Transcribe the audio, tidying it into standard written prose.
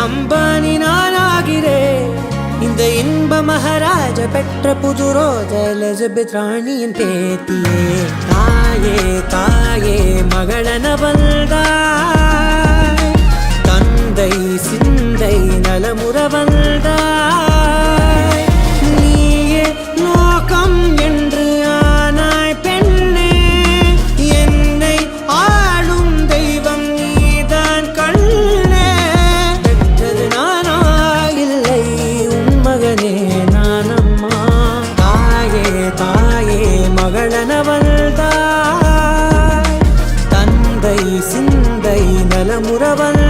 அம்பானி நானாகிறேன். இந்த இன்ப மகாராஜ பெற்ற புது ரோஜ எலிசபெத் ராணியின் பேத்தியே. தாயே தாயே மகளன வந்தாய், தந்தை சிந்தை நலமுற வந்தாய். நீயே லோகம் என்று ஆனாய் பெண்ணே, என்னை ஆளும் தெய்வம் நீதான் கண்ணே. பெற்றது நானா இல்லை உன் மகனே நானம்மா. தாயே தாயே மகளன வந்தாய், தந்தை சிந்தை நலமுற வந்தாய்.